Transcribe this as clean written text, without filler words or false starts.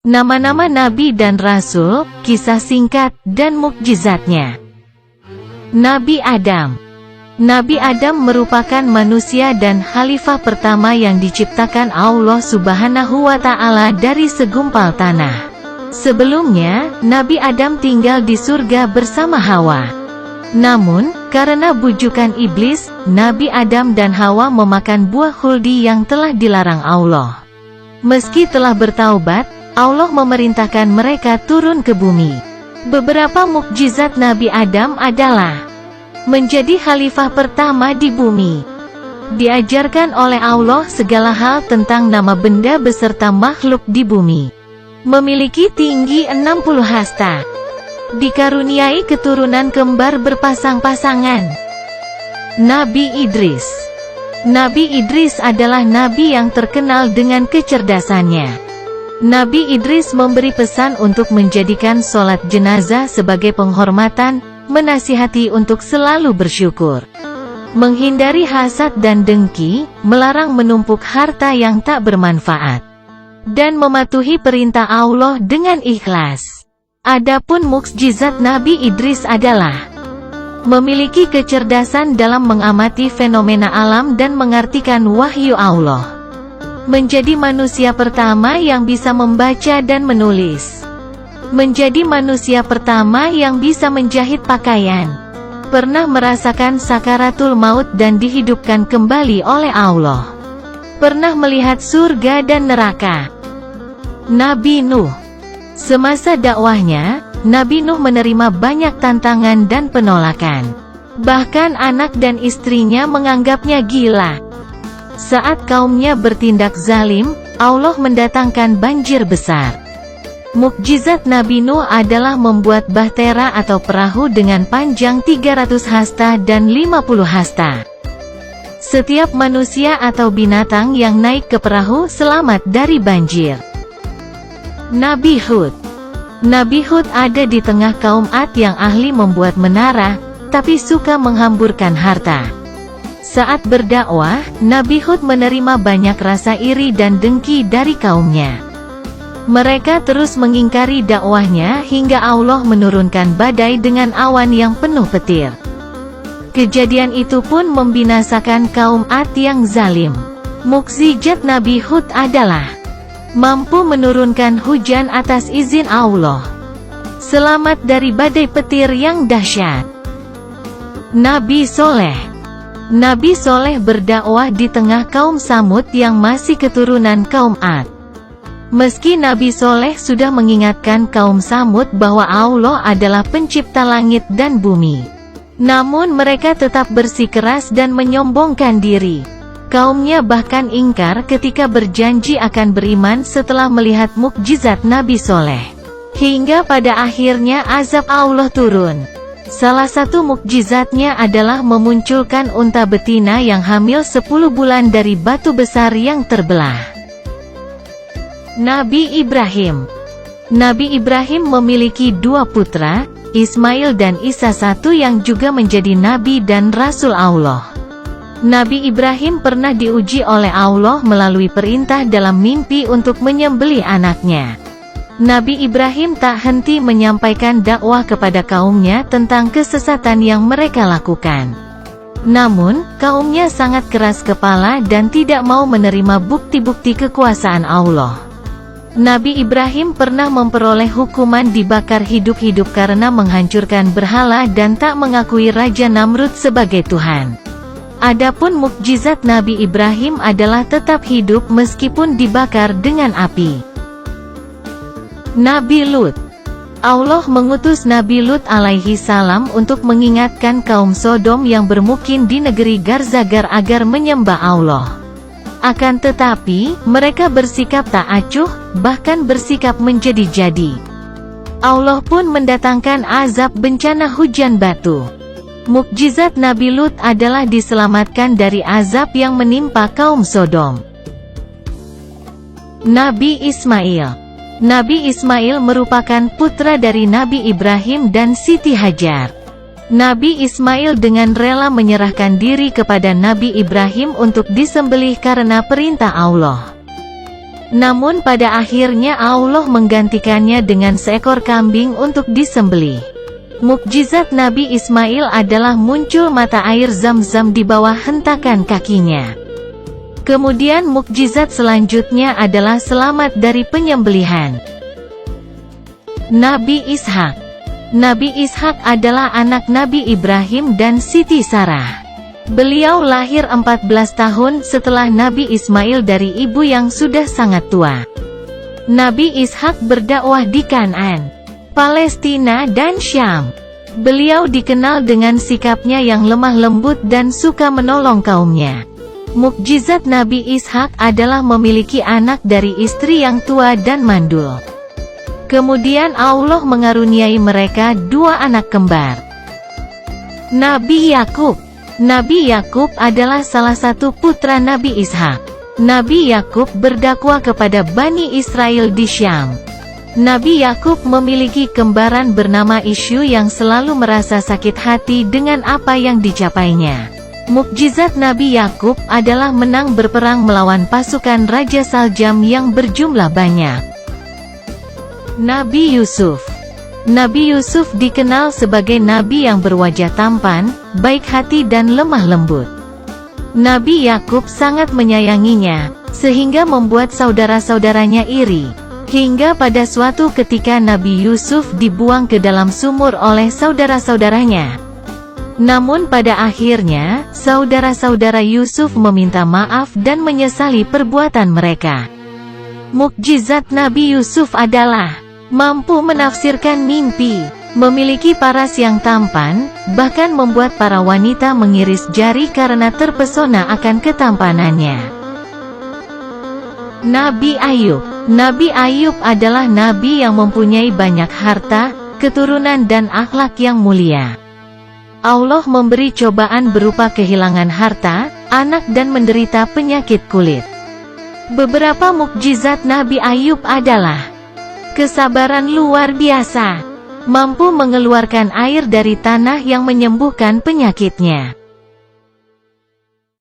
Nama-nama Nabi dan Rasul, kisah singkat, dan mukjizatnya. Nabi Adam. Nabi Adam merupakan manusia dan khalifah pertama yang diciptakan Allah Subhanahu wa Ta'ala dari segumpal tanah. Sebelumnya, Nabi Adam tinggal di surga bersama Hawa. Namun, karena bujukan iblis, Nabi Adam dan Hawa memakan buah khuldi yang telah dilarang Allah. Meski telah bertaubat, Allah memerintahkan mereka turun ke bumi. Beberapa mukjizat Nabi Adam adalah menjadi khalifah pertama di bumi. Diajarkan oleh Allah segala hal tentang nama benda beserta makhluk di bumi. Memiliki tinggi 60 hasta. Dikaruniai keturunan kembar berpasang-pasangan. Nabi Idris. Nabi Idris adalah nabi yang terkenal dengan kecerdasannya. Nabi Idris memberi pesan untuk menjadikan sholat jenazah sebagai penghormatan, menasihati untuk selalu bersyukur, menghindari hasad dan dengki, melarang menumpuk harta yang tak bermanfaat, dan mematuhi perintah Allah dengan ikhlas. Adapun mukjizat Nabi Idris adalah memiliki kecerdasan dalam mengamati fenomena alam dan mengartikan wahyu Allah. Menjadi manusia pertama yang bisa membaca dan menulis. Menjadi manusia pertama yang bisa menjahit pakaian. Pernah merasakan sakaratul maut dan dihidupkan kembali oleh Allah. Pernah melihat surga dan neraka. Nabi Nuh. Semasa dakwahnya, Nabi Nuh menerima banyak tantangan dan penolakan. Bahkan anak dan istrinya menganggapnya gila. Saat kaumnya bertindak zalim, Allah mendatangkan banjir besar. Mukjizat Nabi Nuh adalah membuat bahtera atau perahu dengan panjang 300 hasta dan 50 hasta. Setiap manusia atau binatang yang naik ke perahu selamat dari banjir. Nabi Hud. Nabi Hud ada di tengah kaum Ad yang ahli membuat menara, tapi suka menghamburkan harta. Saat berdakwah, Nabi Hud menerima banyak rasa iri dan dengki dari kaumnya. Mereka terus mengingkari dakwahnya hingga Allah menurunkan badai dengan awan yang penuh petir. Kejadian itu pun membinasakan kaum Ad yang zalim. Mukjizat Nabi Hud adalah mampu menurunkan hujan atas izin Allah. Selamat dari badai petir yang dahsyat. Nabi Soleh. Nabi Soleh berdakwah di tengah kaum Samud yang masih keturunan kaum Ad. Meski Nabi Soleh sudah mengingatkan kaum Samud bahwa Allah adalah pencipta langit dan bumi, namun mereka tetap bersikeras dan menyombongkan diri. Kaumnya bahkan ingkar ketika berjanji akan beriman setelah melihat mukjizat Nabi Soleh. Hingga pada akhirnya azab Allah turun. Salah satu mukjizatnya adalah memunculkan unta betina yang hamil 10 bulan dari batu besar yang terbelah. Nabi Ibrahim. Nabi Ibrahim memiliki 2 putra, Ismail dan Isa, satu yang juga menjadi nabi dan rasul Allah. Nabi Ibrahim pernah diuji oleh Allah melalui perintah dalam mimpi untuk menyembelih anaknya. Nabi Ibrahim tak henti menyampaikan dakwah kepada kaumnya tentang kesesatan yang mereka lakukan. Namun, kaumnya sangat keras kepala dan tidak mau menerima bukti-bukti kekuasaan Allah. Nabi Ibrahim pernah memperoleh hukuman dibakar hidup-hidup karena menghancurkan berhala dan tak mengakui Raja Namrud sebagai Tuhan. Adapun mukjizat Nabi Ibrahim adalah tetap hidup meskipun dibakar dengan api. Nabi Lut. Allah mengutus Nabi Lut alaihi salam untuk mengingatkan kaum Sodom yang bermukim di negeri Garzagar agar menyembah Allah. Akan tetapi, mereka bersikap tak acuh, bahkan bersikap menjadi-jadi. Allah pun mendatangkan azab bencana hujan batu. Mukjizat Nabi Lut adalah diselamatkan dari azab yang menimpa kaum Sodom. Nabi Ismail. Nabi Ismail merupakan putra dari Nabi Ibrahim dan Siti Hajar. Nabi Ismail dengan rela menyerahkan diri kepada Nabi Ibrahim untuk disembelih karena perintah Allah. Namun pada akhirnya Allah menggantikannya dengan seekor kambing untuk disembelih. Mukjizat Nabi Ismail adalah muncul mata air Zam-Zam di bawah hentakan kakinya. Kemudian mukjizat selanjutnya adalah selamat dari penyembelihan. Nabi Ishak. Nabi Ishak adalah anak Nabi Ibrahim dan Siti Sarah. Beliau lahir 14 tahun setelah Nabi Ismail dari ibu yang sudah sangat tua. Nabi Ishak berdakwah di Kan'an, Palestina dan Syam. Beliau dikenal dengan sikapnya yang lemah lembut dan suka menolong kaumnya. Mukjizat Nabi Ishak adalah memiliki anak dari istri yang tua dan mandul. Kemudian Allah mengaruniai mereka 2 anak kembar. Nabi Yakub. Nabi Yakub adalah salah satu putra Nabi Ishak. Nabi Yakub berdakwah kepada Bani Israel di Syam. Nabi Yakub memiliki kembaran bernama Isyu yang selalu merasa sakit hati dengan apa yang dicapainya. Mukjizat Nabi Yakub adalah menang berperang melawan pasukan Raja Saljam yang berjumlah banyak. Nabi Yusuf. Nabi Yusuf dikenal sebagai nabi yang berwajah tampan, baik hati dan lemah lembut. Nabi Yakub sangat menyayanginya, sehingga membuat saudara-saudaranya iri. Hingga pada suatu ketika Nabi Yusuf dibuang ke dalam sumur oleh saudara-saudaranya. Namun pada akhirnya, saudara-saudara Yusuf meminta maaf dan menyesali perbuatan mereka. Mukjizat Nabi Yusuf adalah mampu menafsirkan mimpi, memiliki paras yang tampan, bahkan membuat para wanita mengiris jari karena terpesona akan ketampanannya. Nabi Ayub. Nabi Ayub adalah nabi yang mempunyai banyak harta, keturunan dan akhlak yang mulia. Allah memberi cobaan berupa kehilangan harta, anak dan menderita penyakit kulit. Beberapa mukjizat Nabi Ayub adalah kesabaran luar biasa, mampu mengeluarkan air dari tanah yang menyembuhkan penyakitnya.